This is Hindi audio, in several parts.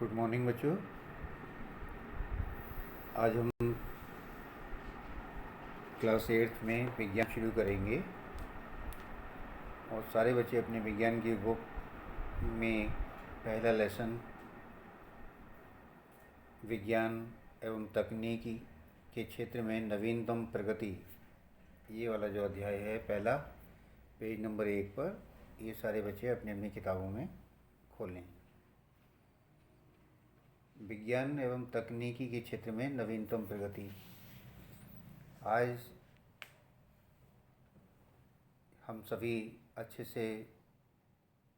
गुड मॉर्निंग बच्चों। आज हम क्लास 8 में विज्ञान शुरू करेंगे और सारे बच्चे अपने विज्ञान की बुक में पहला लेसन विज्ञान एवं तकनीकी के क्षेत्र में नवीनतम प्रगति, ये वाला जो अध्याय है पहला, पेज नंबर 1 पर, ये सारे बच्चे अपनी अपनी किताबों में खोलें। विज्ञान एवं तकनीकी के क्षेत्र में नवीनतम प्रगति। आज हम सभी अच्छे से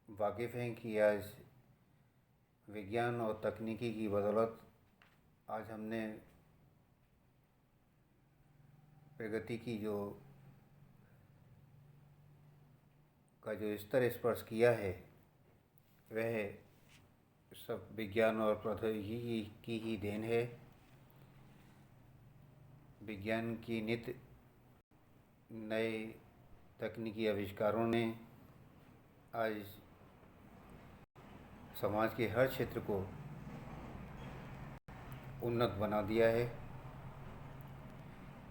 वाकिफ़ हैं कि आज विज्ञान और तकनीकी की बदौलत आज हमने प्रगति की जो स्तर स्पर्श किया है वह सब विज्ञान और प्रौद्योगिकी की ही देन है। विज्ञान की नित्य नए तकनीकी आविष्कारों ने आज समाज के हर क्षेत्र को उन्नत बना दिया है।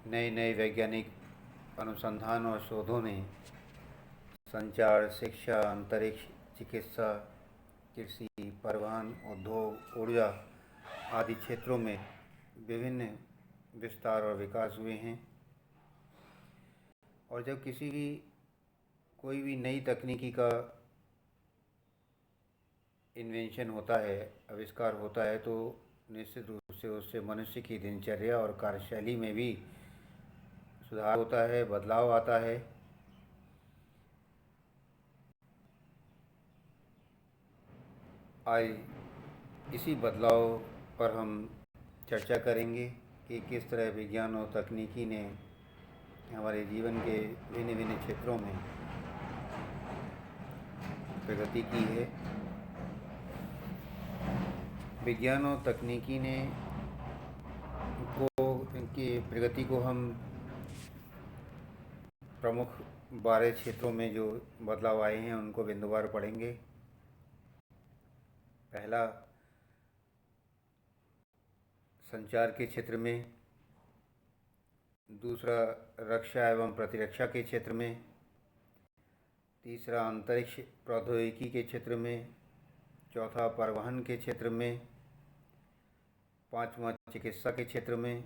नए नए वैज्ञानिक अनुसंधान और शोधों ने संचार, शिक्षा, अंतरिक्ष, चिकित्सा, कृषि, परिवहन, उद्योग, ऊर्जा आदि क्षेत्रों में विभिन्न विस्तार और विकास हुए हैं। और जब कोई भी नई तकनीकी का इन्वेंशन होता है, आविष्कार होता है, तो निश्चित रूप से उससे मनुष्य की दिनचर्या और कार्यशैली में भी सुधार होता है, बदलाव आता है। आज इसी बदलाव पर हम चर्चा करेंगे कि किस तरह विज्ञान और तकनीकी ने हमारे जीवन के भिन्न भिन्न क्षेत्रों में प्रगति की है। विज्ञान और तकनीकी ने इनकी प्रगति को हम प्रमुख 12 क्षेत्रों में जो बदलाव आए हैं उनको बिंदुवार पढ़ेंगे। पहला, संचार के क्षेत्र में। दूसरा, रक्षा एवं प्रतिरक्षा के क्षेत्र में। तीसरा, अंतरिक्ष प्रौद्योगिकी के क्षेत्र में। चौथा, परिवहन के क्षेत्र में। पाँचवा, चिकित्सा के क्षेत्र में।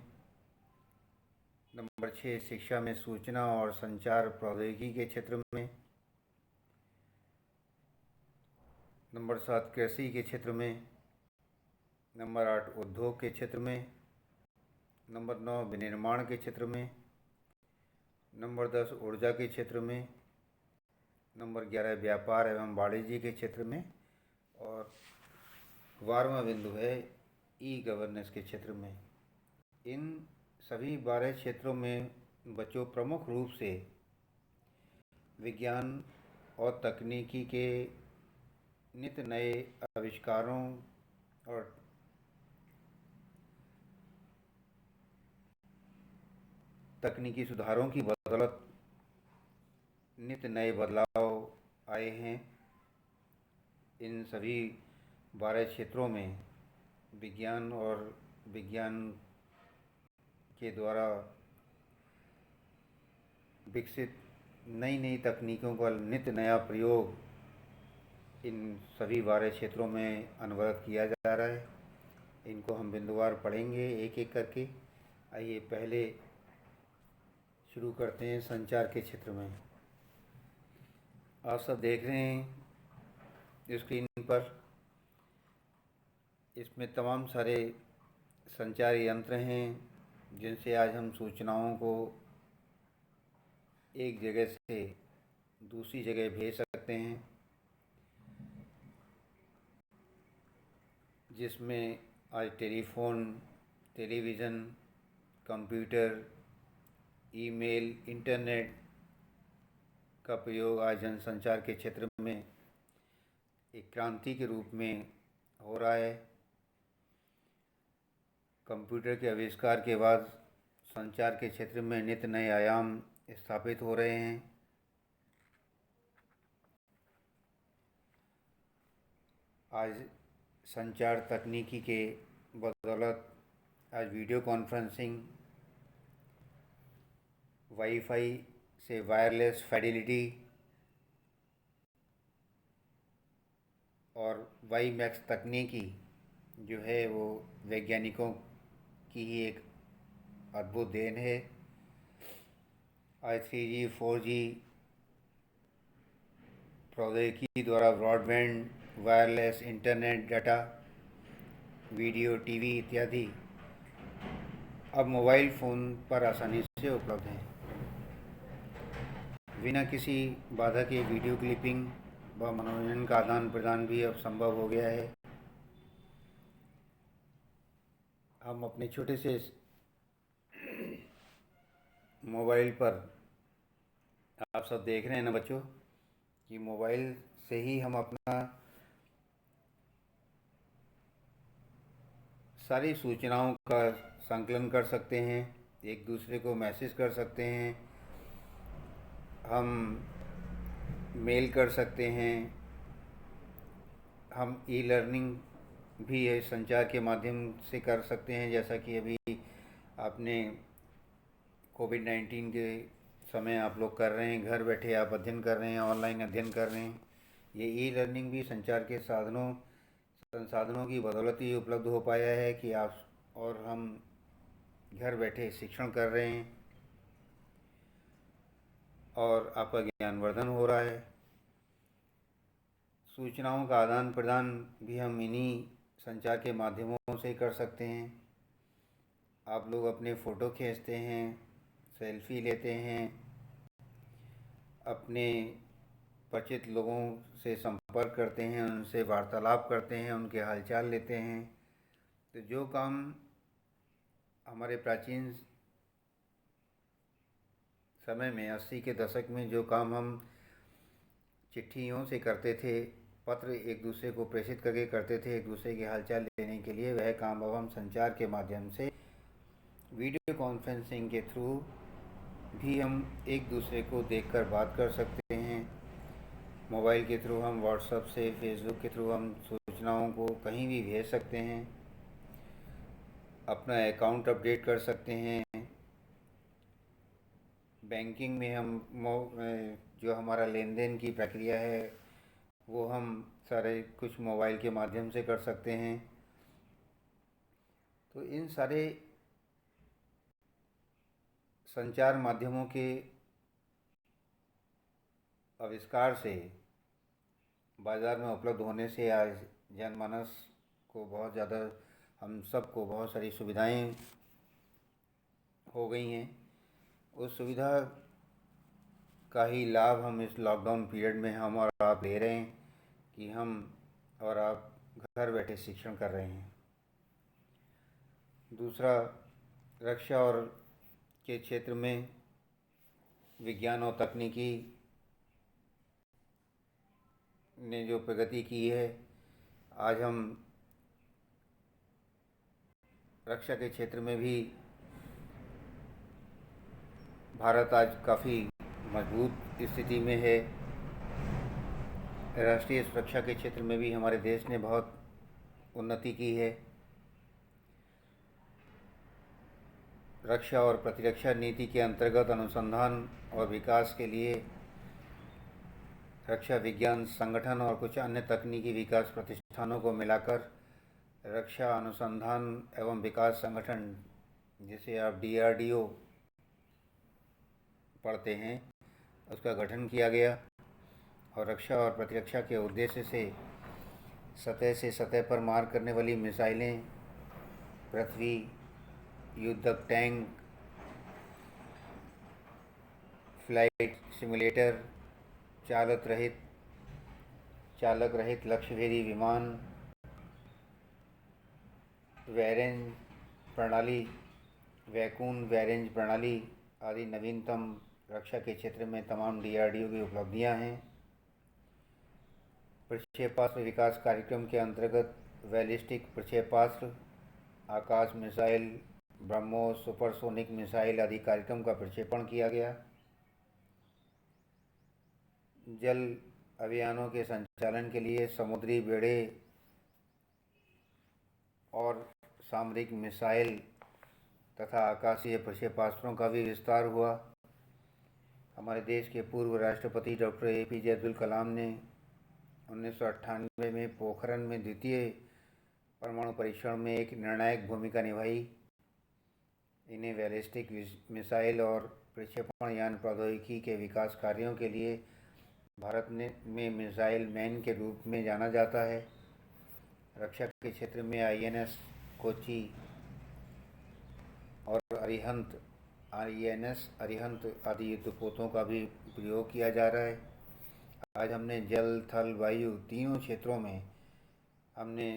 नंबर 6, शिक्षा में सूचना और संचार प्रौद्योगिकी के क्षेत्र में। नंबर 7, कृषि के क्षेत्र में। नंबर 8, उद्योग के क्षेत्र में। नंबर 9, विनिर्माण के क्षेत्र में। नंबर 10, ऊर्जा के क्षेत्र में। नंबर 11, व्यापार एवं वाणिज्य के क्षेत्र में। और 12वां बिंदु है ई गवर्नेंस के क्षेत्र में। इन सभी 12 क्षेत्रों में बच्चों प्रमुख रूप से विज्ञान और तकनीकी के नित्य नए आविष्कारों और तकनीकी सुधारों की बदौलत नित्य नए बदलाव आए हैं। इन सभी 12 क्षेत्रों में विज्ञान और विज्ञान के द्वारा विकसित नई नई तकनीकों का नित्य नया प्रयोग इन सभी 12 क्षेत्रों में अनवरत किया जा रहा है। इनको हम बिंदुवार पढ़ेंगे एक एक करके। आइए पहले शुरू करते हैं संचार के क्षेत्र में। आप सब देख रहे हैं स्क्रीन पर, इसमें तमाम सारे संचार यंत्र हैं जिनसे आज हम सूचनाओं को एक जगह से दूसरी जगह भेज सकते हैं, जिसमें आज telephone, television, computer, email, internet का प्रयोग आज जनसंचार के क्षेत्र में एक क्रांति के रूप में हो रहा है। कंप्यूटर के आविष्कार के बाद संचार के क्षेत्र में नित्य नए आयाम स्थापित हो रहे हैं। आज संचार तकनीकी के बदौलत आज वीडियो कॉन्फ्रेंसिंग, वाईफाई से वायरलेस फिडेलिटी और वाई मैक्स तकनीकी जो है वो वैज्ञानिकों की ही एक अद्भुत देन है। आज 3G 4G प्रौद्योगिकी द्वारा broadband, wireless internet, data, video, TV इत्यादि अब मोबाइल फ़ोन पर आसानी से उपलब्ध हैं। बिना किसी बाधा के वीडियो क्लिपिंग व मनोरंजन का आदान प्रदान भी अब संभव हो गया है। हम अपने छोटे से मोबाइल पर, आप सब देख रहे हैं ना बच्चों, कि मोबाइल से ही हम अपना सारी सूचनाओं का संकलन कर सकते हैं, एक दूसरे को मैसेज कर सकते हैं, हम मेल कर सकते हैं, हम ई लर्निंग भी है संचार के माध्यम से कर सकते हैं। जैसा कि अभी आपने कोविड-19 के समय आप लोग कर रहे हैं, घर बैठे आप अध्ययन कर रहे हैं, ऑनलाइन अध्ययन कर रहे हैं। ये ई लर्निंग भी संचार के संसाधनों की बदौलत ही उपलब्ध हो पाया है कि आप और हम घर बैठे शिक्षण कर रहे हैं और आपका ज्ञानवर्धन हो रहा है। सूचनाओं का आदान प्रदान भी हम इन्हीं संचार के माध्यमों से कर सकते हैं। आप लोग अपने फ़ोटो खींचते हैं, सेल्फी लेते हैं, अपने परिचित लोगों से संपर्क करते हैं, उनसे वार्तालाप करते हैं, उनके हालचाल लेते हैं। तो जो काम हमारे प्राचीन समय में 80 के दशक में जो काम हम चिट्ठियों से करते थे, पत्र एक दूसरे को प्रेषित करके करते थे एक दूसरे के हालचाल लेने के लिए, वह काम अब हम संचार के माध्यम से वीडियो कॉन्फ्रेंसिंग के थ्रू भी हम एक दूसरे को देखकर बात कर सकते हैं। मोबाइल के थ्रू हम व्हाट्सएप से, फेसबुक के थ्रू हम सूचनाओं को कहीं भी भेज सकते हैं, अपना अकाउंट अपडेट कर सकते हैं। बैंकिंग में हम जो हमारा लेन देन की प्रक्रिया है वो हम सारे कुछ मोबाइल के माध्यम से कर सकते हैं। तो इन सारे संचार माध्यमों के आविष्कार से, बाज़ार में उपलब्ध होने से आज जनमानस को बहुत ज़्यादा, हम सबको बहुत सारी सुविधाएं हो गई हैं। उस सुविधा का ही लाभ हम इस लॉकडाउन पीरियड में हम और आप ले रहे हैं कि हम और आप घर बैठे शिक्षण कर रहे हैं। दूसरा, रक्षा और के क्षेत्र में विज्ञान और तकनीकी ने जो प्रगति की है, आज हम रक्षा के क्षेत्र में भी भारत आज काफ़ी मजबूत स्थिति में है। राष्ट्रीय सुरक्षा के क्षेत्र में भी हमारे देश ने बहुत उन्नति की है। रक्षा और प्रतिरक्षा नीति के अंतर्गत अनुसंधान और विकास के लिए रक्षा विज्ञान संगठन और कुछ अन्य तकनीकी विकास प्रतिष्ठानों को मिलाकर रक्षा अनुसंधान एवं विकास संगठन, जिसे आप DRDO पढ़ते हैं, उसका गठन किया गया और रक्षा और प्रतिरक्षा के उद्देश्य से सतह पर मार करने वाली मिसाइलें, पृथ्वी युद्धक टैंक, फ्लाइट सिमुलेटर, चालक रहित लक्ष्यभेदी विमान, वैरेंज प्रणाली, वैकून वैरेंज प्रणाली आदि नवीनतम रक्षा के क्षेत्र में तमाम DRDO की उपलब्धियां हैं। प्रक्षेपास्त्र विकास कार्यक्रम के अंतर्गत बैलिस्टिक प्रक्षेपास्त्र, आकाश मिसाइल, ब्रह्मोस, सुपरसोनिक मिसाइल आदि कार्यक्रम का प्रक्षेपण किया गया। जल अभियानों के संचालन के लिए समुद्री बेड़े और सामरिक मिसाइल तथा आकाशीय प्रक्षेपास्त्रों का भी विस्तार हुआ। हमारे देश के पूर्व राष्ट्रपति डॉक्टर APJ अब्दुल कलाम ने 1998 में पोखरण में द्वितीय परमाणु परीक्षण में एक निर्णायक भूमिका निभाई। इन्हें बैलिस्टिक मिसाइल और प्रक्षेपण यान प्रौद्योगिकी के विकास कार्यों के लिए भारत में मिसाइल मैन के रूप में जाना जाता है। रक्षा के क्षेत्र में INS कोची और INS अरिहंत आदि युद्धपोतों का भी प्रयोग किया जा रहा है। आज हमने जल, थल, वायु तीनों क्षेत्रों में हमने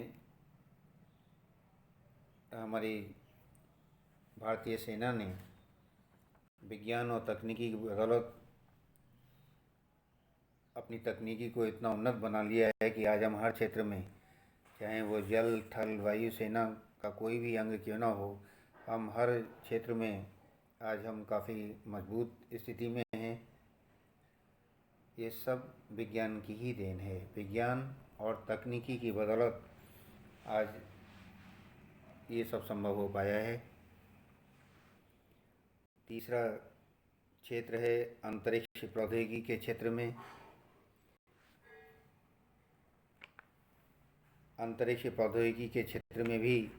हमारी भारतीय सेना ने विज्ञान और तकनीकी की बदौलत अपनी तकनीकी को इतना उन्नत बना लिया है कि आज हम हर क्षेत्र में, चाहे वो जल, थल, वायु सेना का कोई भी अंग क्यों ना हो, हम हर क्षेत्र में आज हम काफ़ी मजबूत स्थिति में हैं। ये सब विज्ञान की ही देन है। विज्ञान और तकनीकी की बदौलत आज ये सब संभव हो पाया है। तीसरा क्षेत्र है अंतरिक्ष प्रौद्योगिकी के क्षेत्र में। अंतरिक्ष प्रौद्योगिकी के क्षेत्र में भी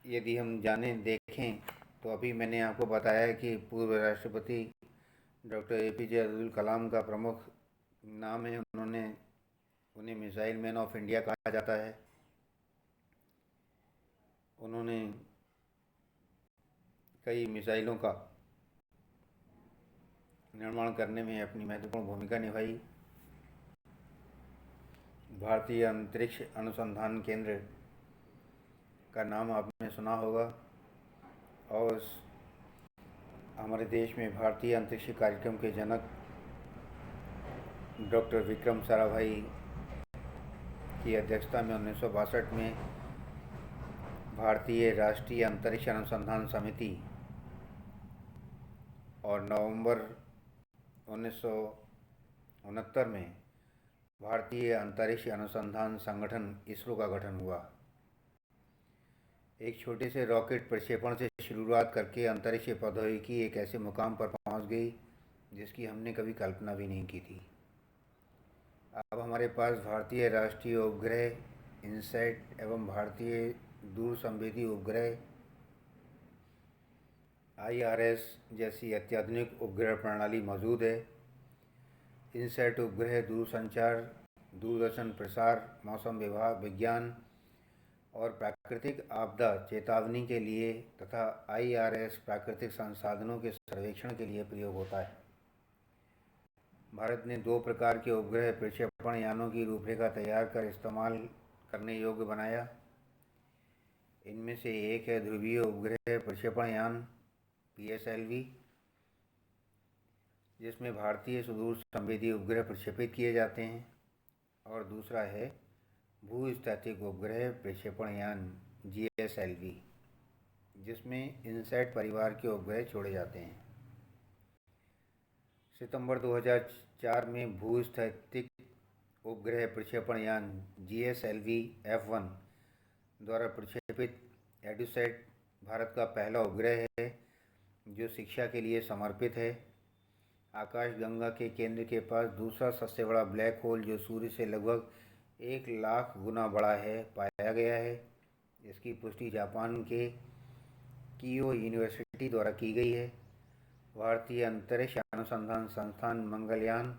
यदि हम देखें तो अभी मैंने आपको बताया कि पूर्व राष्ट्रपति डॉक्टर APJ अब्दुल कलाम का प्रमुख नाम है। उन्हें मिसाइल मैन ऑफ इंडिया कहा जाता है। उन्होंने कई मिसाइलों का निर्माण करने में अपनी महत्वपूर्ण भूमिका निभाई। भारतीय अंतरिक्ष अनुसंधान केंद्र का नाम आपने सुना होगा और हमारे देश में भारतीय अंतरिक्ष कार्यक्रम के जनक डॉक्टर विक्रम साराभाई की अध्यक्षता में 1962 में भारतीय राष्ट्रीय अंतरिक्ष अनुसंधान समिति और नवंबर 1969 में भारतीय अंतरिक्ष अनुसंधान संगठन ISRO का गठन हुआ। एक छोटे से रॉकेट प्रक्षेपण से शुरुआत करके अंतरिक्ष प्रौद्योगिकी एक ऐसे मुकाम पर पहुंच गई जिसकी हमने कभी कल्पना भी नहीं की थी। अब हमारे पास भारतीय राष्ट्रीय उपग्रह इनसैट एवं भारतीय दूर संवेदी उपग्रह IRS जैसी अत्याधुनिक उपग्रह प्रणाली मौजूद है। इनसैट उपग्रह दूरसंचार, दूरदर्शन प्रसार, मौसम विज्ञान और प्राकृतिक आपदा चेतावनी के लिए तथा IRS प्राकृतिक संसाधनों के सर्वेक्षण के लिए प्रयोग होता है। भारत ने 2 प्रकार के उपग्रह प्रक्षेपण यानों की रूपरेखा तैयार कर इस्तेमाल करने योग्य बनाया। इनमें से एक है ध्रुवीय उपग्रह प्रक्षेपण यान PSLV, जिसमें भारतीय सुदूर संवेदी उपग्रह प्रक्षेपित किए जाते हैं, और दूसरा है भूस्थैतिक उपग्रह प्रक्षेपण यान GSLV, जिसमें इनसैट परिवार के उपग्रह छोड़े जाते हैं। सितंबर 2004 में भूस्थैतिक उपग्रह प्रक्षेपण यान GSLV F1 द्वारा प्रक्षेपित एडुसैट भारत का पहला उपग्रह है जो शिक्षा के लिए समर्पित है। आकाशगंगा के केंद्र के पास दूसरा सबसे बड़ा ब्लैक होल जो सूर्य से लगभग 1 लाख गुना बड़ा है पाया गया है। इसकी पुष्टि जापान के कीयो यूनिवर्सिटी द्वारा की गई है। भारतीय अंतरिक्ष अनुसंधान संस्थान मंगलयान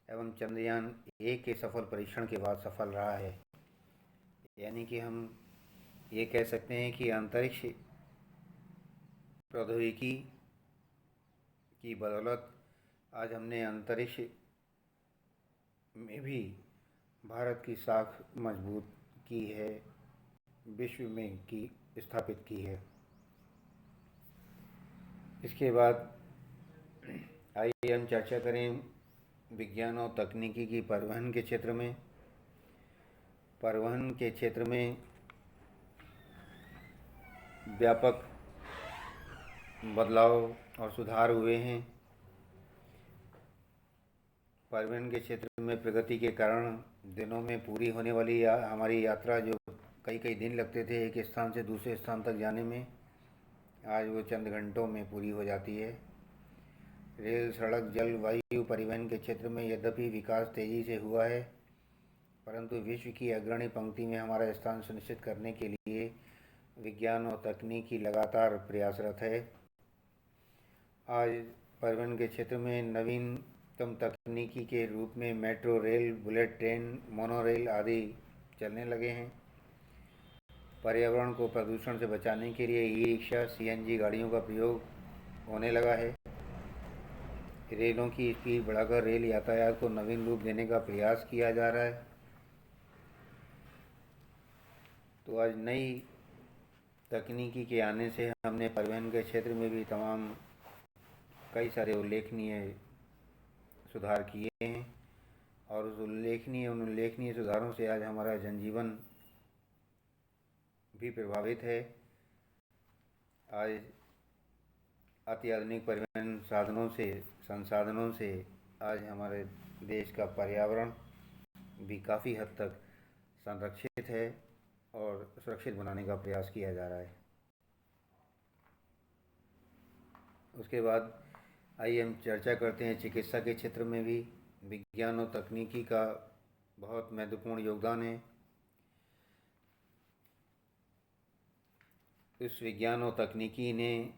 एवं चंद्रयान 1 के सफल परीक्षण के बाद सफल रहा है। यानी कि हम ये कह सकते हैं कि अंतरिक्ष प्रौद्योगिकी की बदौलत आज हमने अंतरिक्ष में भी भारत की साख मजबूत की है, विश्व में की स्थापित की है। इसके बाद आइए हम चर्चा करें विज्ञान और तकनीकी की परिवहन के क्षेत्र में। परिवहन के क्षेत्र में व्यापक बदलाव और सुधार हुए हैं। परिवहन के क्षेत्र में प्रगति के कारण दिनों में पूरी होने वाली हमारी यात्रा, जो कई कई दिन लगते थे एक स्थान से दूसरे स्थान तक जाने में, आज वो चंद घंटों में पूरी हो जाती है। रेल, सड़क, जल, वायु परिवहन के क्षेत्र में यद्यपि विकास तेज़ी से हुआ है, परंतु विश्व की अग्रणी पंक्ति में हमारा स्थान सुनिश्चित करने के लिए विज्ञान और तकनीकी लगातार प्रयासरत है। आज परिवहन के क्षेत्र में नवीनतम तकनीकी के रूप में metro rail, bullet train, monorail आदि चलने लगे हैं। पर्यावरण को प्रदूषण से बचाने के लिए ई रिक्शा, सीएनजी गाड़ियों का प्रयोग होने लगा है। रेलों की स्पीड बढ़ाकर रेल यातायात को नवीन रूप देने का प्रयास किया जा रहा है। तो आज नई तकनीकी के आने से हमने परिवहन के क्षेत्र में भी तमाम कई सारे उल्लेखनीय सुधार किए हैं, और उन उल्लेखनीय सुधारों से आज हमारा जनजीवन भी प्रभावित है। आज अत्याधुनिक परिवहन संसाधनों से आज हमारे देश का पर्यावरण भी काफ़ी हद तक संरक्षित है और सुरक्षित बनाने का प्रयास किया जा रहा है। उसके बाद आइए हम चर्चा करते हैं चिकित्सा के क्षेत्र में भी विज्ञान और तकनीकी का बहुत महत्वपूर्ण योगदान है। इस विज्ञान और तकनीकी ने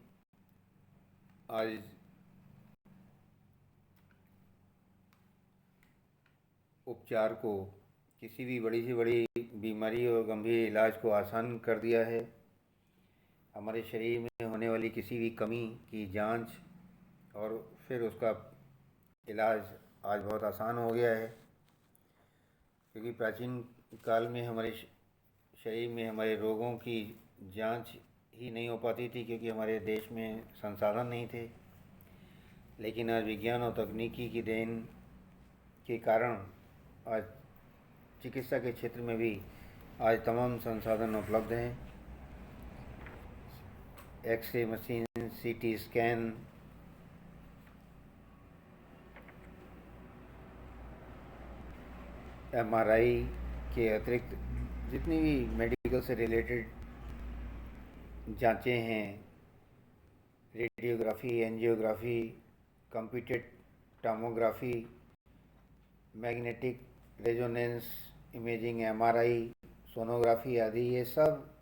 आज उपचार को, किसी भी बड़ी से बड़ी बीमारी और गंभीर इलाज को आसान कर दिया है। हमारे शरीर में होने वाली किसी भी कमी की जांच और फिर उसका इलाज आज बहुत आसान हो गया है, क्योंकि प्राचीन काल में हमारे शरीर में हमारे रोगों की जांच ही नहीं हो पाती थी, क्योंकि हमारे देश में संसाधन नहीं थे। लेकिन आज विज्ञान और तकनीकी की देन के कारण आज चिकित्सा के क्षेत्र में भी आज तमाम संसाधन उपलब्ध हैं। X ray machine, CT scan, MRI के अतिरिक्त जितनी भी मेडिकल से रिलेटेड जांचें हैं, radiography, angiography, computed tomography, magnetic resonance imaging, MRI, sonography आदि, ये सब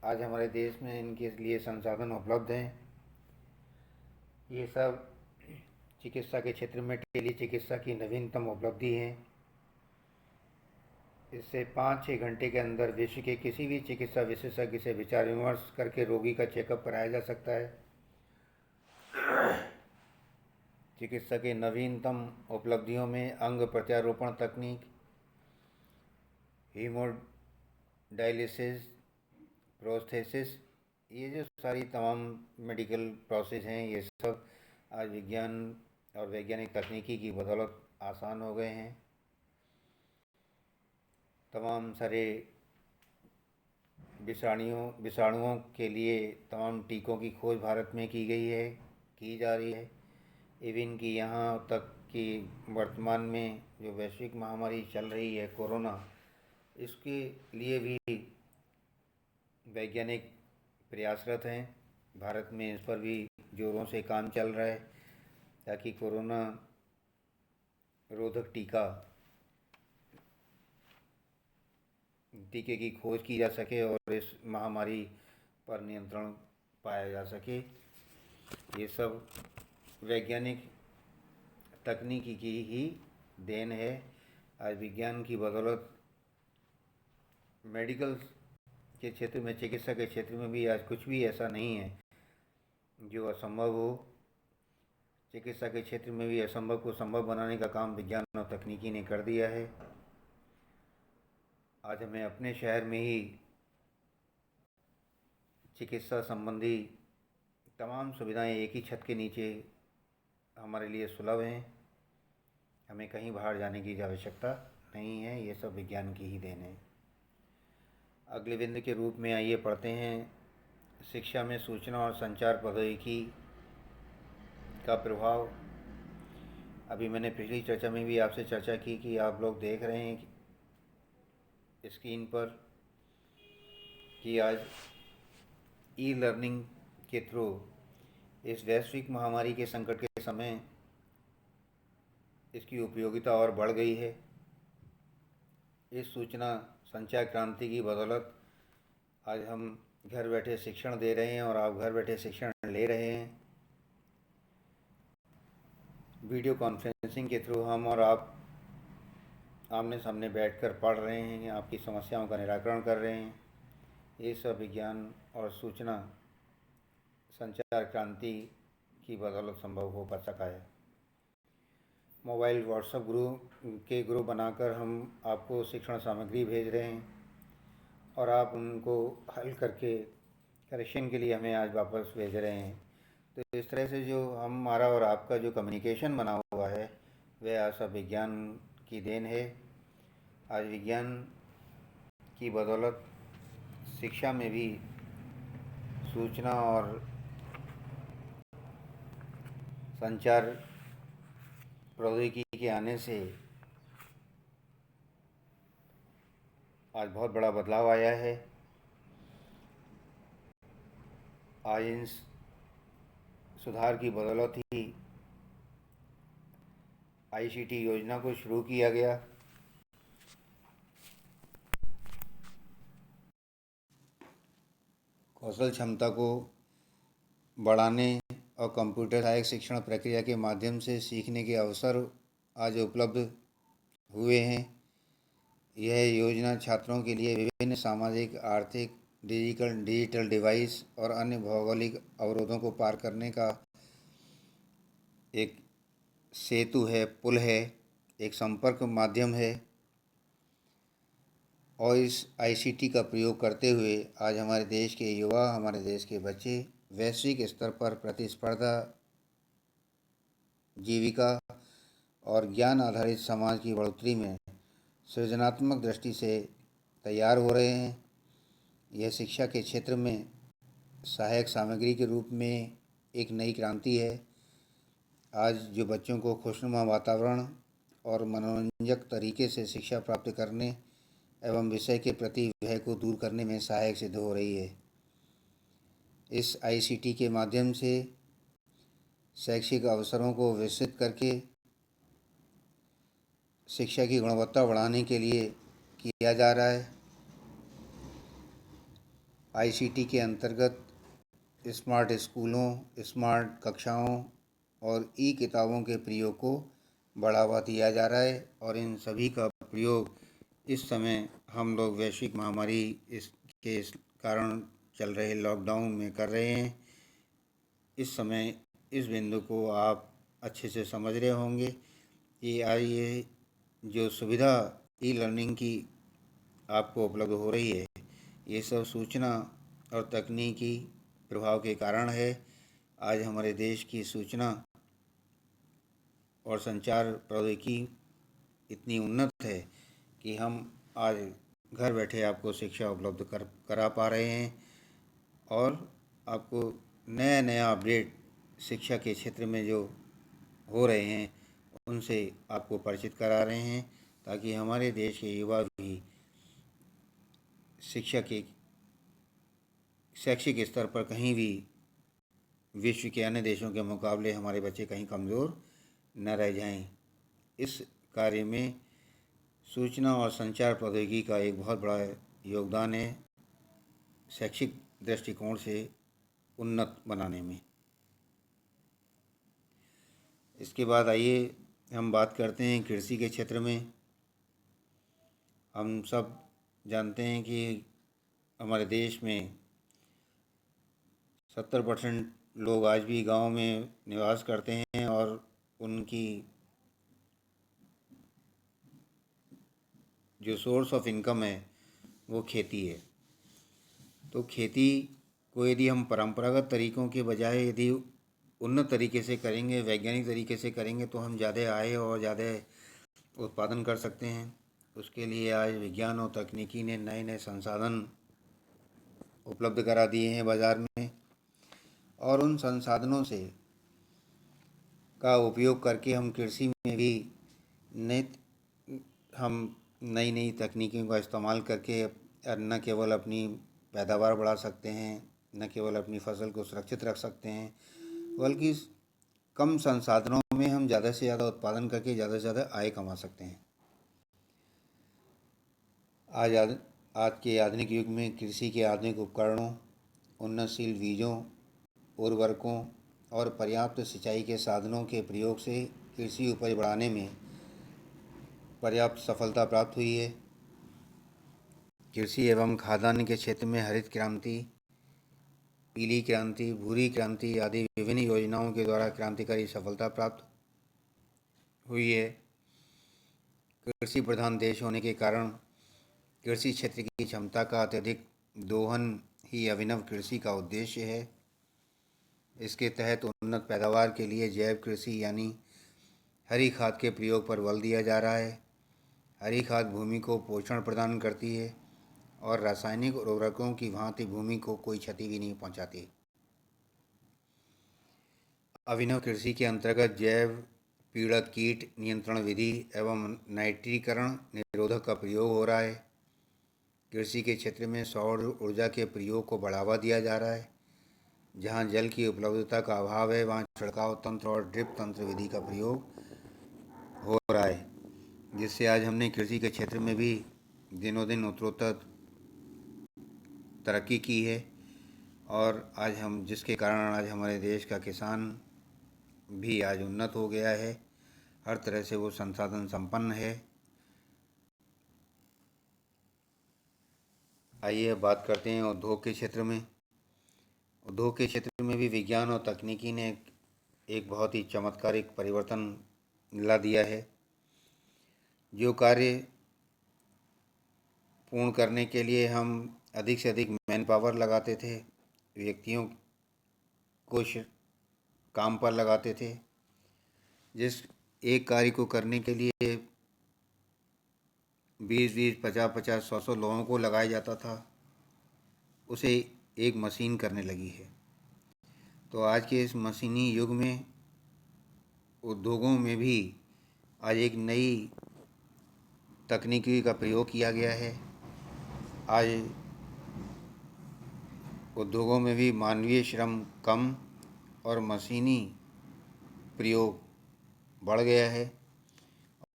आज हमारे देश में इनके लिए संसाधन उपलब्ध हैं। ये सब चिकित्सा के क्षेत्र में टेली चिकित्सा की नवीनतम उपलब्धि हैं। इससे 5-6 घंटे के अंदर विश्व के किसी भी चिकित्सा विशेषज्ञ से विचार विमर्श करके रोगी का चेकअप कराया जा सकता है। चिकित्सा के नवीनतम उपलब्धियों में अंग प्रत्यारोपण तकनीक, हीमोडायलिसिस, प्रोस्थेसिस, ये जो सारी तमाम मेडिकल प्रोसेस हैं, ये सब आज विज्ञान और वैज्ञानिक तकनीकी की बदौलत आसान हो गए हैं। तमाम सारे विषाणुओं के लिए तमाम टीकों की खोज भारत में की जा रही है। इवन कि यहाँ तक कि वर्तमान में जो वैश्विक महामारी चल रही है कोरोना, इसके लिए भी वैज्ञानिक प्रयासरत हैं। भारत में इस पर भी जोरों से काम चल रहा है, ताकि कोरोना रोधक टीके की खोज की जा सके और इस महामारी पर नियंत्रण पाया जा सके। ये सब वैज्ञानिक तकनीकी की ही देन है। आज विज्ञान की बदौलत मेडिकल के क्षेत्र में, चिकित्सा के क्षेत्र में भी आज कुछ भी ऐसा नहीं है जो असंभव हो। चिकित्सा के क्षेत्र में भी असंभव को संभव बनाने का काम विज्ञान और तकनीकी ने कर दिया है। आज हमें अपने शहर में ही चिकित्सा संबंधी तमाम सुविधाएं एक ही छत के नीचे हमारे लिए सुलभ हैं। हमें कहीं बाहर जाने की आवश्यकता नहीं है। ये सब विज्ञान की ही देन है। अगले बिंदु के रूप में आइए पढ़ते हैं शिक्षा में सूचना और संचार प्रौद्योगिकी का प्रभाव। अभी मैंने पिछली चर्चा में भी आपसे चर्चा की कि आप लोग देख रहे हैं स्क्रीन पर कि आज ई लर्निंग के थ्रू इस वैश्विक महामारी के संकट के समय इसकी उपयोगिता और बढ़ गई है। इस सूचना संचार क्रांति की बदौलत आज हम घर बैठे शिक्षण दे रहे हैं और आप घर बैठे शिक्षण ले रहे हैं। वीडियो कॉन्फ्रेंसिंग के थ्रू हम और आप आमने सामने बैठकर पढ़ रहे हैं, आपकी समस्याओं का निराकरण कर रहे हैं। ये सब विज्ञान और सूचना संचार क्रांति की बदौलत संभव हो पा सका है। मोबाइल व्हाट्सएप ग्रुप बनाकर हम आपको शिक्षण सामग्री भेज रहे हैं और आप उनको हल करके करेक्शन के लिए हमें आज वापस भेज रहे हैं। तो इस तरह से जो हमारा और आपका जो कम्युनिकेशन बना हुआ है वह आज सब विज्ञान की देन है। आज विज्ञान की बदौलत शिक्षा में भी सूचना और संचार प्रौद्योगिकी के आने से आज बहुत बड़ा बदलाव आया है। आज इन सुधार की बदौलत ही आईसीटी योजना को शुरू किया गया। कौशल क्षमता को बढ़ाने और कंप्यूटर सहायक शिक्षण प्रक्रिया के माध्यम से सीखने के अवसर आज उपलब्ध हुए हैं। यह योजना छात्रों के लिए विभिन्न सामाजिक, आर्थिक, डिजिटल डिवाइस और अन्य भौगोलिक अवरोधों को पार करने का एक सेतु है, पुल है, एक संपर्क माध्यम है। और इस आईसीटी का प्रयोग करते हुए आज हमारे देश के युवा, हमारे देश के बच्चे वैश्विक स्तर पर प्रतिस्पर्धा, जीविका और ज्ञान आधारित समाज की बढ़ोतरी में सृजनात्मक दृष्टि से तैयार हो रहे हैं। यह शिक्षा के क्षेत्र में सहायक सामग्री के रूप में एक नई क्रांति है। आज जो बच्चों को खुशनुमा वातावरण और मनोरंजक तरीके से शिक्षा प्राप्त करने एवं विषय के प्रति भय को दूर करने में सहायक सिद्ध हो रही है। इस आईसीटी के माध्यम से शैक्षिक अवसरों को विस्तृत करके शिक्षा की गुणवत्ता बढ़ाने के लिए किया जा रहा है। आईसीटी के अंतर्गत स्मार्ट स्कूलों, स्मार्ट कक्षाओं और ई किताबों के प्रयोग को बढ़ावा दिया जा रहा है और इन सभी का प्रयोग इस समय हम लोग वैश्विक महामारी इसके कारण चल रहे लॉकडाउन में कर रहे हैं। इस समय इस बिंदु को आप अच्छे से समझ रहे होंगे कि आज ये जो सुविधा ई लर्निंग की आपको उपलब्ध हो रही है, ये सब सूचना और तकनीकी प्रभाव के कारण है। आज हमारे देश की सूचना और संचार प्रौद्योगिकी इतनी उन्नत है कि हम आज घर बैठे आपको शिक्षा उपलब्ध करा पा रहे हैं और आपको नया नया अपडेट शिक्षा के क्षेत्र में जो हो रहे हैं उनसे आपको परिचित करा रहे हैं, ताकि हमारे देश के युवा भी शिक्षा के शैक्षिक स्तर पर कहीं भी विश्व के अन्य देशों के मुकाबले हमारे बच्चे कहीं कमज़ोर न रह जाएं। इस कार्य में सूचना और संचार प्रौद्योगिकी का एक बहुत बड़ा योगदान है शैक्षिक दृष्टिकोण से उन्नत बनाने में। इसके बाद आइए हम बात करते हैं कृषि के क्षेत्र में। हम सब जानते हैं कि हमारे देश में 70% लोग आज भी गांव में निवास करते हैं और उनकी जो सोर्स ऑफ इनकम है वो खेती है। तो खेती को यदि हम परंपरागत तरीक़ों के बजाय यदि उन्नत तरीके से करेंगे, वैज्ञानिक तरीके से करेंगे, तो हम ज़्यादा आय और ज़्यादा उत्पादन कर सकते हैं। उसके लिए आज विज्ञान और तकनीकी ने नए नए संसाधन उपलब्ध करा दिए हैं बाज़ार में और उन संसाधनों से का उपयोग करके हम कृषि में में भी नित हम नई नई तकनीकों का इस्तेमाल करके न केवल अपनी पैदावार बढ़ा सकते हैं, न केवल अपनी फसल को सुरक्षित रख सकते हैं, बल्कि कम संसाधनों में हम ज़्यादा से ज़्यादा उत्पादन करके ज़्यादा से ज़्यादा आय कमा सकते हैं। आज के आधुनिक युग में कृषि के आधुनिक उपकरणों, उन्नतशील बीजों, उर्वरकों और पर्याप्त सिंचाई के साधनों के प्रयोग से कृषि उपज बढ़ाने में पर्याप्त सफलता प्राप्त हुई है। कृषि एवं खाद्यान्न के क्षेत्र में हरित क्रांति, पीली क्रांति, भूरी क्रांति आदि विभिन्न योजनाओं के द्वारा क्रांतिकारी सफलता प्राप्त हुई है। कृषि प्रधान देश होने के कारण कृषि क्षेत्र की क्षमता का अत्यधिक दोहन ही अभिनव कृषि का उद्देश्य है। इसके तहत उन्नत पैदावार के लिए जैव कृषि यानी हरी खाद के प्रयोग पर बल दिया जा रहा है। हरी खाद भूमि को पोषण प्रदान करती है और रासायनिक उर्वरकों की भांति भूमि को कोई क्षति भी नहीं पहुंचाती। अभिनव कृषि के अंतर्गत जैव पीड़क कीट नियंत्रण विधि एवं नाइट्रीकरण निरोधक का प्रयोग हो रहा है। कृषि के क्षेत्र में सौर ऊर्जा के प्रयोग को बढ़ावा दिया जा रहा है। जहां जल की उपलब्धता का अभाव है वहां छिड़काव तंत्र और ड्रिप तंत्र विधि का प्रयोग हो रहा है, जिससे आज हमने कृषि के क्षेत्र में भी दिनों दिन उत्तरोत्तर तरक्की की है। और जिसके कारण आज हमारे देश का किसान भी आज उन्नत हो गया है। हर तरह से वो संसाधन संपन्न है। आइए अब बात करते हैं उद्योग के क्षेत्र में। उद्योग के क्षेत्र में भी विज्ञान और तकनीकी ने एक बहुत ही चमत्कारिक परिवर्तन ला दिया है। जो कार्य पूर्ण करने के लिए हम अधिक से अधिक मैन पावर लगाते थे, व्यक्तियों को काम पर लगाते थे, जिस एक कार्य को करने के लिए 20-20, 50-50, 100-100 लोगों को लगाया जाता था, उसे एक मशीन करने लगी है। तो आज के इस मशीनी युग में उद्योगों में भी आज एक नई तकनीकी का प्रयोग किया गया है। आज उद्योगों में भी मानवीय श्रम कम और मशीनी प्रयोग बढ़ गया है।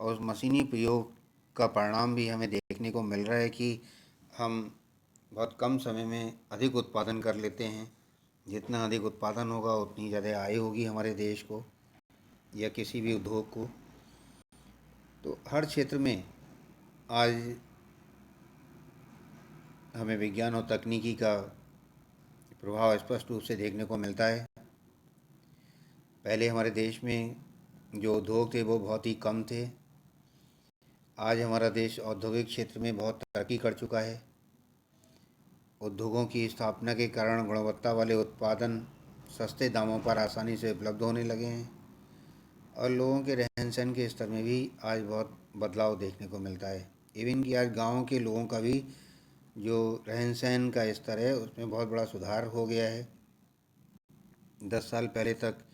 और उस मशीनी प्रयोग का परिणाम भी हमें देखने को मिल रहा है कि हम बहुत कम समय में अधिक उत्पादन कर लेते हैं। जितना अधिक उत्पादन होगा उतनी ज़्यादा आय होगी हमारे देश को या किसी भी उद्योग को। तो हर क्षेत्र में आज हमें विज्ञान और तकनीकी का प्रभाव स्पष्ट रूप से देखने को मिलता है। पहले हमारे देश में जो उद्योग थे वो बहुत ही कम थे। आज हमारा देश औद्योगिक क्षेत्र में बहुत तरक्की कर चुका है। उद्योगों की स्थापना के कारण गुणवत्ता वाले उत्पादन सस्ते दामों पर आसानी से उपलब्ध होने लगे हैं और लोगों के रहन सहन के स्तर में भी आज बहुत बदलाव देखने को मिलता है। इवन कि आज गाँव के लोगों का भी जो रहन सहन का स्तर है उसमें बहुत बड़ा सुधार हो गया है। 10 साल पहले तक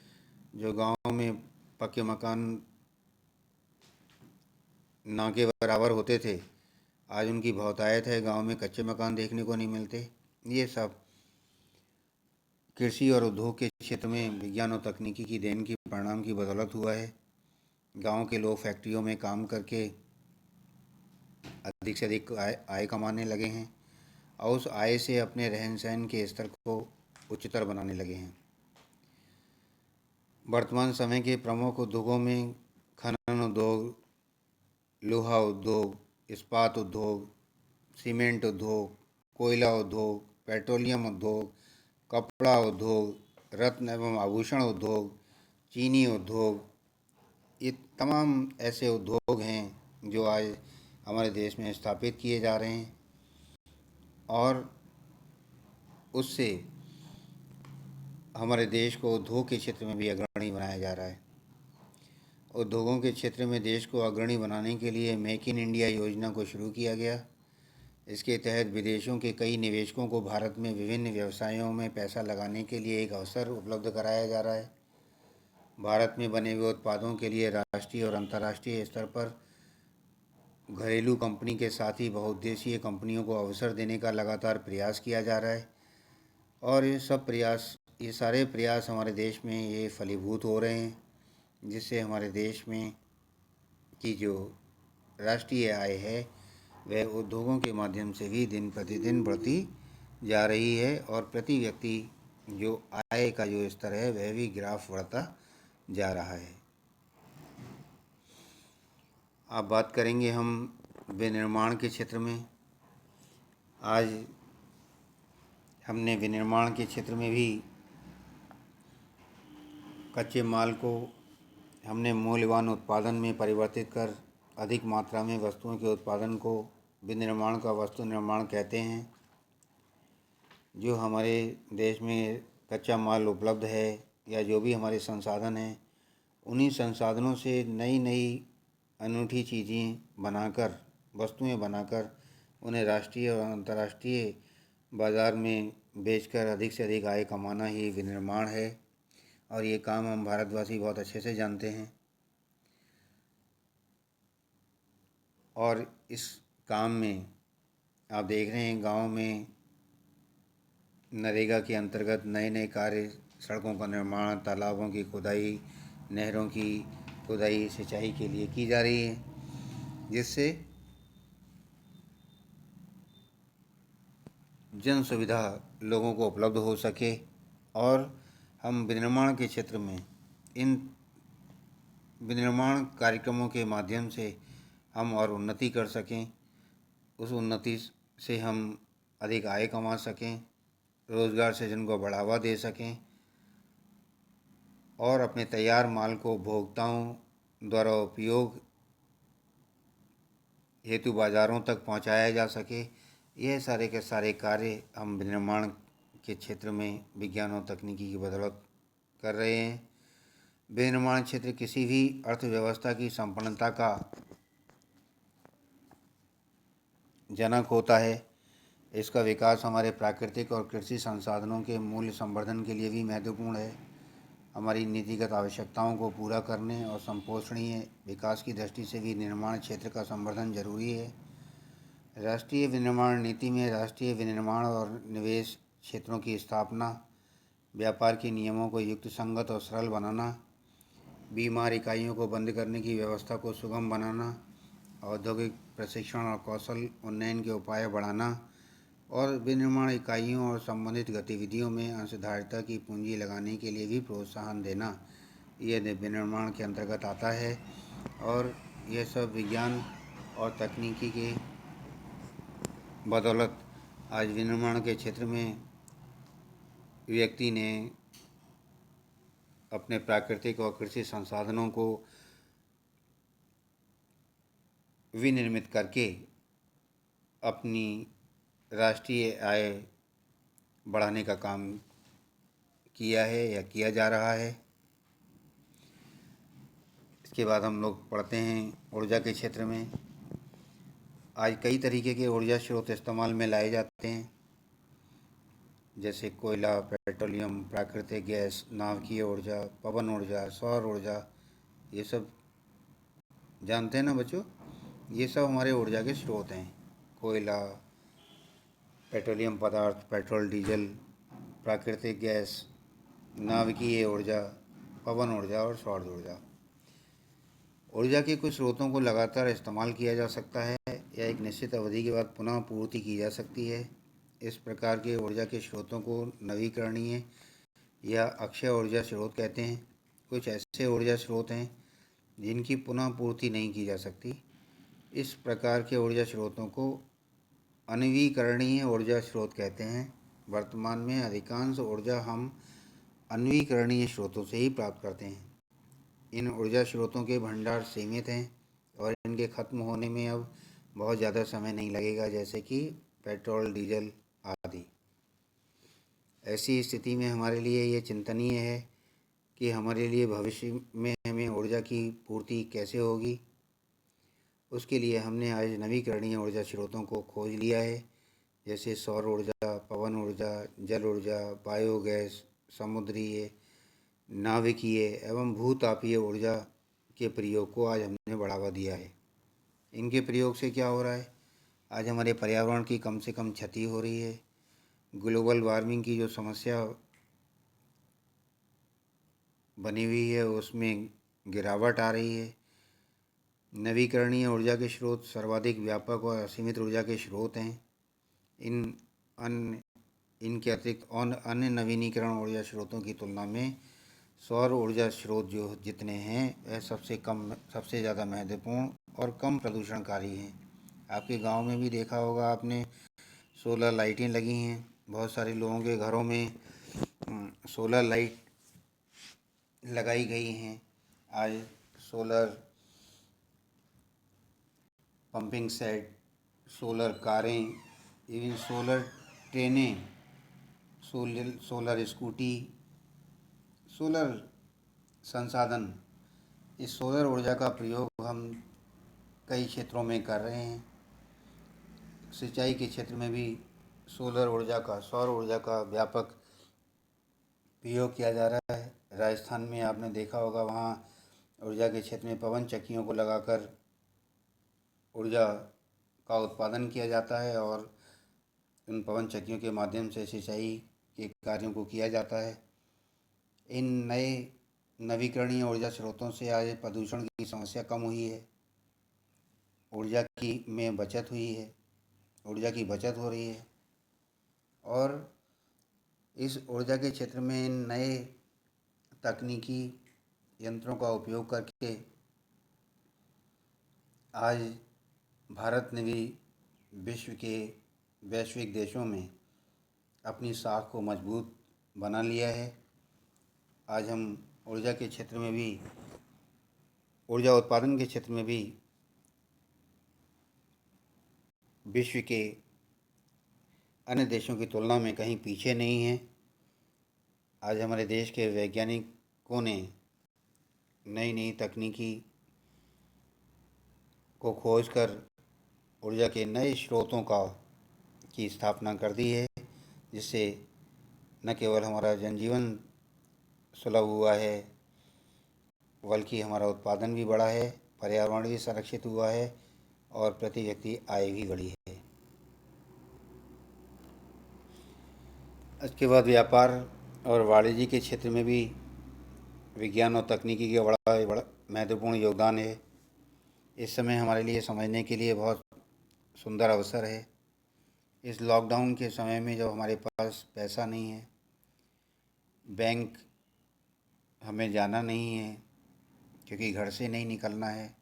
जो गाँव में पक्के मकान ना के बराबर होते थे, आज उनकी बहुतायत है। गांव में कच्चे मकान देखने को नहीं मिलते। ये सब कृषि और उद्योग के क्षेत्र में विज्ञान और तकनीकी की देन की परिणाम की बदौलत हुआ है। गांव के लोग फैक्ट्रियों में काम करके अधिक से अधिक आय कमाने लगे हैं और उस आय से अपने रहन सहन के स्तर को उच्चतर बनाने लगे हैं। वर्तमान समय के प्रमुख उद्योगों में खनन उद्योग, लोहा उद्योग, इस्पात उद्योग, सीमेंट उद्योग, कोयला उद्योग, पेट्रोलियम उद्योग, कपड़ा उद्योग, रत्न एवं आभूषण उद्योग, चीनी उद्योग, ये तमाम ऐसे उद्योग हैं जो आज हमारे देश में स्थापित किए जा रहे हैं और उससे हमारे देश को उद्योग के क्षेत्र में भी अग्रणी बनाया जा रहा है। उद्योगों के क्षेत्र में देश को अग्रणी बनाने के लिए मेक इन इंडिया योजना को शुरू किया गया। इसके तहत विदेशों के कई निवेशकों को भारत में विभिन्न व्यवसायों में पैसा लगाने के लिए एक अवसर उपलब्ध कराया जा रहा है। भारत में बने हुए उत्पादों के लिए राष्ट्रीय और अंतर्राष्ट्रीय स्तर पर घरेलू कंपनी के साथ ही बहुउद्देशीय कंपनियों को अवसर देने का लगातार प्रयास किया जा रहा है। और ये सारे प्रयास हमारे देश में ये फलीभूत हो रहे हैं, जिससे हमारे देश में की जो राष्ट्रीय आय है वह उद्योगों के माध्यम से भी दिन प्रतिदिन बढ़ती जा रही है, और प्रति व्यक्ति जो आय का जो स्तर है वह भी ग्राफ बढ़ता जा रहा है। अब बात करेंगे हम विनिर्माण के क्षेत्र में। आज हमने विनिर्माण के क्षेत्र में भी कच्चे माल को हमने मूल्यवान उत्पादन में परिवर्तित कर अधिक मात्रा में वस्तुओं के उत्पादन को विनिर्माण का वस्तु निर्माण कहते हैं। जो हमारे देश में कच्चा माल उपलब्ध है या जो भी हमारे संसाधन हैं, उन्हीं संसाधनों से नई नई अनूठी चीज़ें बनाकर, वस्तुएं बनाकर उन्हें राष्ट्रीय और अंतर्राष्ट्रीय बाज़ार में बेचकर अधिक से अधिक आय कमाना ही विनिर्माण है। और ये काम हम भारतवासी बहुत अच्छे से जानते हैं। और इस काम में आप देख रहे हैं, गांव में नरेगा के अंतर्गत नए नए कार्य, सड़कों का निर्माण, तालाबों की खुदाई, नहरों की खुदाई, सिंचाई के लिए की जा रही है, जिससे जन सुविधा लोगों को उपलब्ध हो सके और हम विनिर्माण के क्षेत्र में इन विनिर्माण कार्यक्रमों के माध्यम से हम और उन्नति कर सकें। उस उन्नति से हम अधिक आय कमा सकें, रोज़गार सृजन को बढ़ावा दे सकें और अपने तैयार माल को उपभोक्ताओं द्वारा उपयोग हेतु बाज़ारों तक पहुंचाया जा सके। यह सारे के सारे कार्य हम विनिर्माण के क्षेत्र में विज्ञान और तकनीकी की बदौलत कर रहे हैं। विनिर्माण क्षेत्र किसी भी अर्थव्यवस्था की संपन्नता का जनक होता है। इसका विकास हमारे प्राकृतिक और कृषि संसाधनों के मूल्य संवर्धन के लिए भी महत्वपूर्ण है। हमारी नीतिगत आवश्यकताओं को पूरा करने और संपोषणीय विकास की दृष्टि से भी निर्माण क्षेत्र का संवर्धन जरूरी है। राष्ट्रीय विनिर्माण नीति में राष्ट्रीय विनिर्माण और निवेश क्षेत्रों की स्थापना, व्यापार के नियमों को युक्त संगत और सरल बनाना, बीमार इकाइयों को बंद करने की व्यवस्था को सुगम बनाना, औद्योगिक प्रशिक्षण और कौशल उन्नयन के उपाय बढ़ाना और विनिर्माण इकाइयों और संबंधित गतिविधियों में अंशधारिता की पूंजी लगाने के लिए भी प्रोत्साहन देना, यह विनिर्माण के अंतर्गत आता है। और यह सब विज्ञान और तकनीकी के बदौलत आज विनिर्माण के क्षेत्र में व्यक्ति ने अपने प्राकृतिक और कृषि संसाधनों को विनिर्मित करके अपनी राष्ट्रीय आय बढ़ाने का काम किया है या किया जा रहा है। इसके बाद हम लोग पढ़ते हैं ऊर्जा के क्षेत्र में। आज कई तरीके के ऊर्जा स्रोत इस्तेमाल में लाए जाते हैं, जैसे कोयला, पेट्रोलियम, प्राकृतिक गैस, नाभिकीय ऊर्जा, पवन ऊर्जा, सौर ऊर्जा। ये सब जानते हैं ना बच्चों, ये सब हमारे ऊर्जा के स्रोत हैं। कोयला, पेट्रोलियम पदार्थ, पेट्रोल, डीजल, प्राकृतिक गैस, नाभिकीय ऊर्जा, पवन ऊर्जा और सौर ऊर्जा। ऊर्जा के कुछ स्रोतों को लगातार इस्तेमाल किया जा सकता है या एक निश्चित अवधि के बाद पुनः पूर्ति की जा सकती है। इस प्रकार के ऊर्जा के स्रोतों को नवीकरणीय या अक्षय ऊर्जा स्रोत कहते हैं। कुछ ऐसे ऊर्जा स्रोत हैं जिनकी पुनः पूर्ति नहीं की जा सकती। इस प्रकार के ऊर्जा स्रोतों को अनवीकरणीय ऊर्जा स्रोत कहते हैं। वर्तमान में अधिकांश ऊर्जा हम अनवीकरणीय स्रोतों से ही प्राप्त करते हैं। इन ऊर्जा स्रोतों के भंडार सीमित हैं और इनके खत्म होने में अब बहुत ज़्यादा समय नहीं लगेगा, जैसे कि पेट्रोल, डीजल आदि। ऐसी स्थिति में हमारे लिए ये चिंतनीय है कि हमारे लिए भविष्य में हमें ऊर्जा की पूर्ति कैसे होगी। उसके लिए हमने आज नवीकरणीय ऊर्जा स्रोतों को खोज लिया है, जैसे सौर ऊर्जा, पवन ऊर्जा, जल ऊर्जा, बायोगैस, समुद्रीय नाभिकीय एवं भूतापीय ऊर्जा के प्रयोग को आज हमने बढ़ावा दिया है। इनके प्रयोग से क्या हो रहा है, आज हमारे पर्यावरण की कम से कम क्षति हो रही है। ग्लोबल वार्मिंग की जो समस्या बनी हुई है उसमें गिरावट आ रही है। नवीकरणीय ऊर्जा के स्रोत सर्वाधिक व्यापक और असीमित ऊर्जा के स्रोत हैं। इनके अतिरिक्त अन्य नवीनीकरण ऊर्जा स्रोतों की तुलना में सौर ऊर्जा स्रोत जो जितने हैं वह सबसे ज़्यादा महत्वपूर्ण और कम प्रदूषणकारी हैं। आपके गांव में भी देखा होगा आपने, सोलर लाइटें लगी हैं। बहुत सारे लोगों के घरों में सोलर लाइट लगाई गई हैं। आज सोलर पंपिंग सेट, सोलर कारें, इवन सोलर ट्रेनें, सोलर स्कूटी, सोलर संसाधन, इस सोलर ऊर्जा का प्रयोग हम कई क्षेत्रों में कर रहे हैं। सिंचाई के क्षेत्र में भी सौर ऊर्जा का व्यापक प्रयोग किया जा रहा है। राजस्थान में आपने देखा होगा, वहाँ ऊर्जा के क्षेत्र में पवन चक्कियों को लगाकर ऊर्जा का उत्पादन किया जाता है और उन पवन चक्कियों के माध्यम से सिंचाई के कार्यों को किया जाता है। इन नए नवीकरणीय ऊर्जा स्रोतों से आज प्रदूषण की समस्या कम हुई है, ऊर्जा की में बचत हुई है, ऊर्जा की बचत हो रही है। और इस ऊर्जा के क्षेत्र में नए तकनीकी यंत्रों का उपयोग करके आज भारत ने भी विश्व के वैश्विक देशों में अपनी साख को मजबूत बना लिया है। आज हम ऊर्जा के क्षेत्र में भी, ऊर्जा उत्पादन के क्षेत्र में भी विश्व के अन्य देशों की तुलना में कहीं पीछे नहीं हैं। आज हमारे देश के वैज्ञानिकों ने नई नई तकनीकी को खोजकर ऊर्जा के नए स्रोतों की स्थापना कर दी है, जिससे न केवल हमारा जनजीवन सुलभ हुआ है बल्कि हमारा उत्पादन भी बढ़ा है, पर्यावरण भी संरक्षित हुआ है और प्रति व्यक्ति आय भी बढ़ी है। इसके बाद व्यापार और वाणिज्य के क्षेत्र में भी विज्ञान और तकनीकी का बड़ा महत्वपूर्ण योगदान है। इस समय हमारे लिए समझने के लिए बहुत सुंदर अवसर है। इस लॉकडाउन के समय में जब हमारे पास पैसा नहीं है, बैंक हमें जाना नहीं है क्योंकि घर से नहीं निकलना है,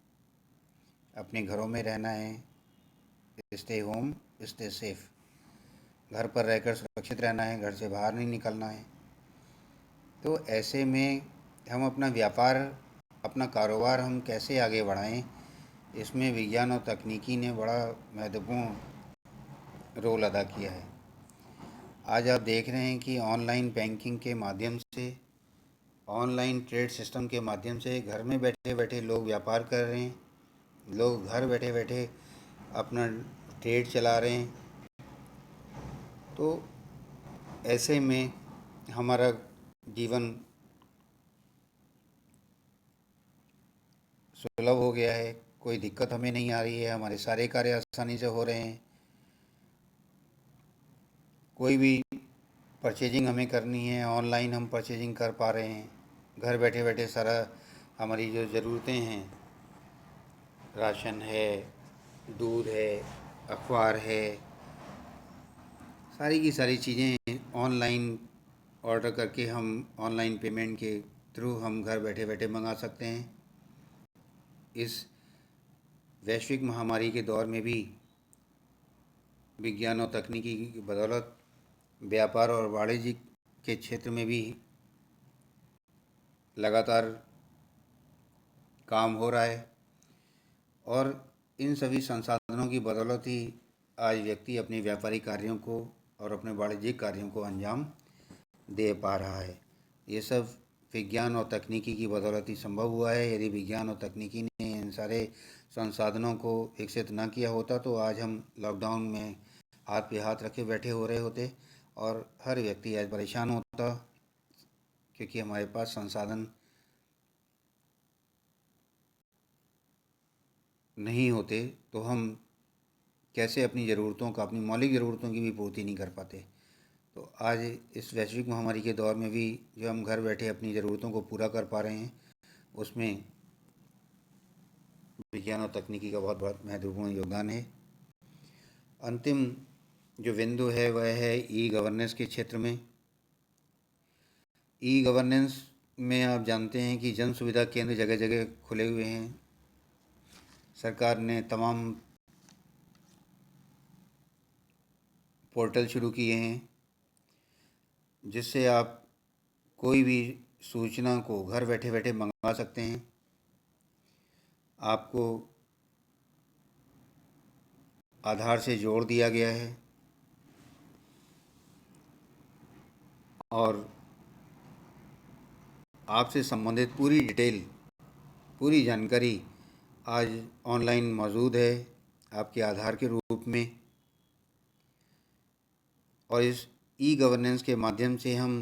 अपने घरों में रहना है, स्टे होम स्टे सेफ, घर पर रहकर सुरक्षित रहना है, घर से बाहर नहीं निकलना है। तो ऐसे में हम अपना व्यापार, अपना कारोबार हम कैसे आगे बढ़ाएं, इसमें विज्ञान और तकनीकी ने बड़ा महत्वपूर्ण रोल अदा किया है। आज आप देख रहे हैं कि ऑनलाइन बैंकिंग के माध्यम से, ऑनलाइन ट्रेड सिस्टम के माध्यम से घर में बैठे बैठे लोग व्यापार कर रहे हैं, लोग घर बैठे बैठे अपना ट्रेड चला रहे हैं। तो ऐसे में हमारा जीवन सुलभ हो गया है, कोई दिक्कत हमें नहीं आ रही है, हमारे सारे कार्य आसानी से हो रहे हैं। कोई भी परचेजिंग हमें करनी है, ऑनलाइन हम परचेजिंग कर पा रहे हैं। घर बैठे बैठे सारा हमारी जो ज़रूरतें हैं, राशन है, दूध है, अखबार है, सारी की सारी चीज़ें ऑनलाइन ऑर्डर करके हम ऑनलाइन पेमेंट के थ्रू हम घर बैठे बैठे मंगा सकते हैं। इस वैश्विक महामारी के दौर में भी विज्ञान और तकनीकी की बदौलत व्यापार और वाणिज्य के क्षेत्र में भी लगातार काम हो रहा है और इन सभी संसाधनों की बदौलत ही आज व्यक्ति अपने व्यापारिक कार्यों को और अपने वाणिज्यिक कार्यों को अंजाम दे पा रहा है। ये सब विज्ञान और तकनीकी की बदौलत ही संभव हुआ है। यदि विज्ञान और तकनीकी ने इन सारे संसाधनों को विकसित न किया होता तो आज हम लॉकडाउन में हाथ पे हाथ रखे बैठे हो रहे होते और हर व्यक्ति आज परेशान होता, क्योंकि हमारे पास संसाधन नहीं होते तो हम कैसे अपनी ज़रूरतों का, अपनी मौलिक ज़रूरतों की भी पूर्ति नहीं कर पाते। तो आज इस वैश्विक महामारी के दौर में भी जो हम घर बैठे अपनी ज़रूरतों को पूरा कर पा रहे हैं, उसमें विज्ञान और तकनीकी का बहुत बहुत महत्वपूर्ण योगदान है। अंतिम जो बिंदु है वह है ई गवर्नेंस के क्षेत्र में। ई गवर्नेंस में आप जानते हैं कि जन सुविधा केंद्र जगह जगह खुले हुए हैं। सरकार ने तमाम पोर्टल शुरू किए हैं जिससे आप कोई भी सूचना को घर बैठे बैठे मंगवा सकते हैं। आपको आधार से जोड़ दिया गया है और आपसे संबंधित पूरी डिटेल, पूरी जानकारी आज ऑनलाइन मौजूद है आपके आधार के रूप में। और इस ई गवर्नेंस के माध्यम से हम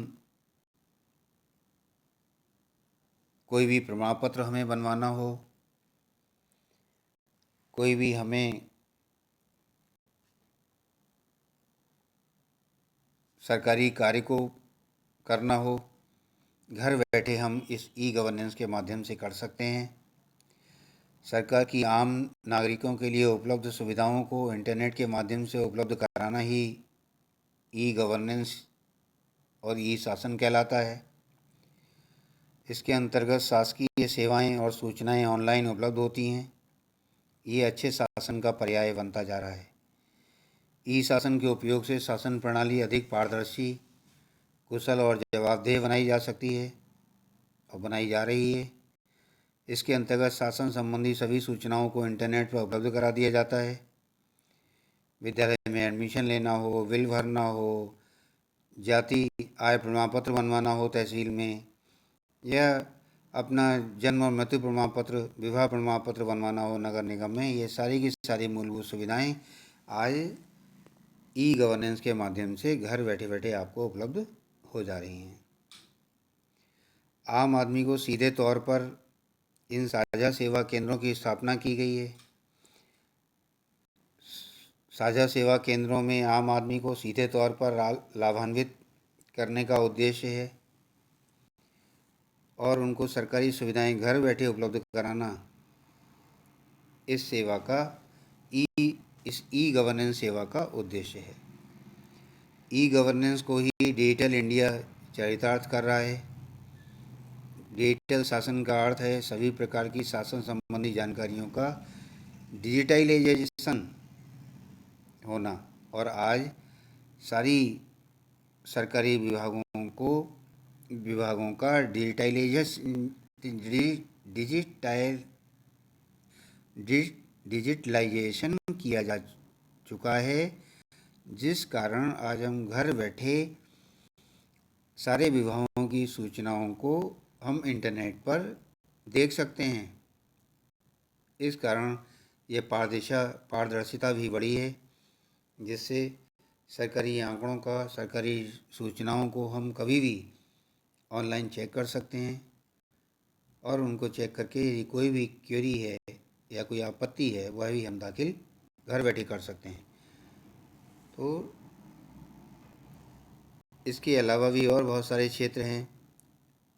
कोई भी प्रमाण पत्र हमें बनवाना हो, कोई भी हमें सरकारी कार्य को करना हो, घर बैठे हम इस ई गवर्नेंस के माध्यम से कर सकते हैं। सरकार की आम नागरिकों के लिए उपलब्ध सुविधाओं को इंटरनेट के माध्यम से उपलब्ध कराना ही ई गवर्नेंस और ई शासन कहलाता है। इसके अंतर्गत शासकीय सेवाएं और सूचनाएं ऑनलाइन उपलब्ध होती हैं। ये अच्छे शासन का पर्याय बनता जा रहा है। ई शासन के उपयोग से शासन प्रणाली अधिक पारदर्शी, कुशल और जवाबदेह बनाई जा सकती है और बनाई जा रही है। इसके अंतर्गत शासन संबंधी सभी सूचनाओं को इंटरनेट पर उपलब्ध करा दिया जाता है। विद्यालय में एडमिशन लेना हो, बिल भरना हो, जाति आय प्रमाण पत्र बनवाना हो तहसील में, या अपना जन्म और मृत्यु प्रमाण पत्र, विवाह प्रमाण पत्र बनवाना हो नगर निगम में, ये सारी की सारी मूलभूत सुविधाएं आज ई गवर्नेंस के माध्यम से घर बैठे बैठे आपको उपलब्ध हो जा रही हैं। आम आदमी को सीधे तौर पर इन साझा सेवा केंद्रों की स्थापना की गई है। साझा सेवा केंद्रों में आम आदमी को सीधे तौर पर लाभान्वित करने का उद्देश्य है और उनको सरकारी सुविधाएं घर बैठे उपलब्ध कराना इस सेवा का इस ई गवर्नेंस सेवा का उद्देश्य है। ई गवर्नेंस को ही डिजिटल इंडिया चरितार्थ कर रहा है। डिजिटल शासन का अर्थ है सभी प्रकार की शासन संबंधी जानकारियों का डिजिटलाइजेशन होना, और आज सारी सरकारी विभागों का डिजिटलाइजेशन किया जा चुका है, जिस कारण आज हम घर बैठे सारे विभागों की सूचनाओं को हम इंटरनेट पर देख सकते हैं। इस कारण ये पारदर्शिता भी बढ़ी है, जिससे सरकारी आंकड़ों का, सरकारी सूचनाओं को हम कभी भी ऑनलाइन चेक कर सकते हैं और उनको चेक करके यदि कोई भी क्वेरी है या कोई आपत्ति है वह भी हम दाखिल घर बैठे कर सकते हैं। तो इसके अलावा भी और बहुत सारे क्षेत्र हैं।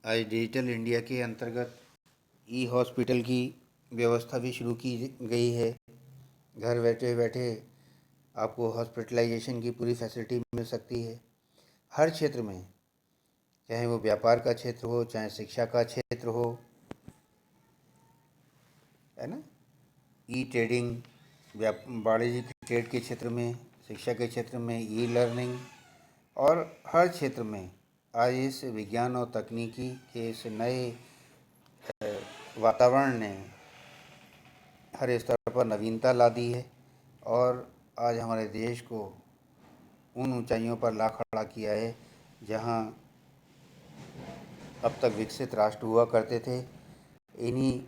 आज डिजिटल इंडिया के अंतर्गत ई हॉस्पिटल की व्यवस्था भी शुरू की गई है। घर बैठे बैठे आपको हॉस्पिटलाइजेशन की पूरी फैसिलिटी मिल सकती है हर क्षेत्र में, चाहे वो व्यापार का क्षेत्र हो, चाहे शिक्षा का क्षेत्र हो, है ना। ई ट्रेडिंग, वाणिज्यिक ट्रेड के क्षेत्र में, शिक्षा के क्षेत्र में ई लर्निंग, और हर क्षेत्र में आज इस विज्ञान और तकनीकी के इस नए वातावरण ने हर स्तर पर नवीनता ला दी है और आज हमारे देश को उन ऊंचाइयों पर ला खड़ा किया है जहां अब तक विकसित राष्ट्र हुआ करते थे। इन्हीं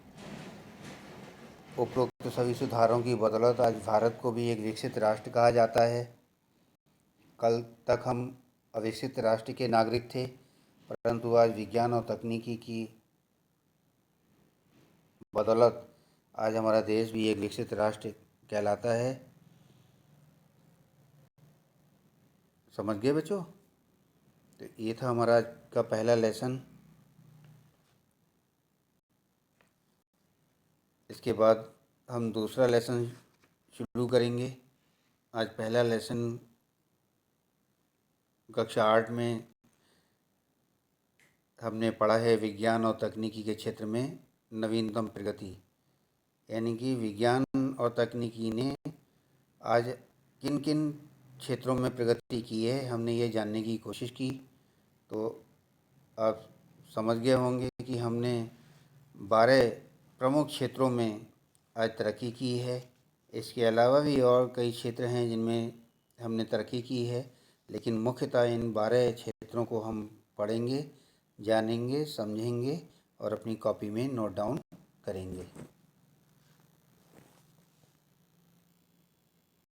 उपरोक्त सभी सुधारों की बदौलत आज भारत को भी एक विकसित राष्ट्र कहा जाता है। कल तक हम अविकसित राष्ट्र के नागरिक थे, परंतु आज विज्ञान और तकनीकी की बदौलत आज हमारा देश भी एक विकसित राष्ट्र कहलाता है। समझ गए बच्चों? तो ये था हमारा आज का पहला लेसन। इसके बाद हम दूसरा लेसन शुरू करेंगे। आज पहला लेसन कक्षा 8 में हमने पढ़ा है विज्ञान और तकनीकी के क्षेत्र में नवीनतम प्रगति, यानी कि विज्ञान और तकनीकी ने आज किन किन क्षेत्रों में प्रगति की है, हमने ये जानने की कोशिश की। तो आप समझ गए होंगे कि हमने 12 प्रमुख क्षेत्रों में आज तरक्की की है। इसके अलावा भी और कई क्षेत्र हैं जिनमें हमने तरक्की की है, लेकिन मुख्यतः इन 12 क्षेत्रों को हम पढ़ेंगे, जानेंगे, समझेंगे और अपनी कॉपी में नोट डाउन करेंगे।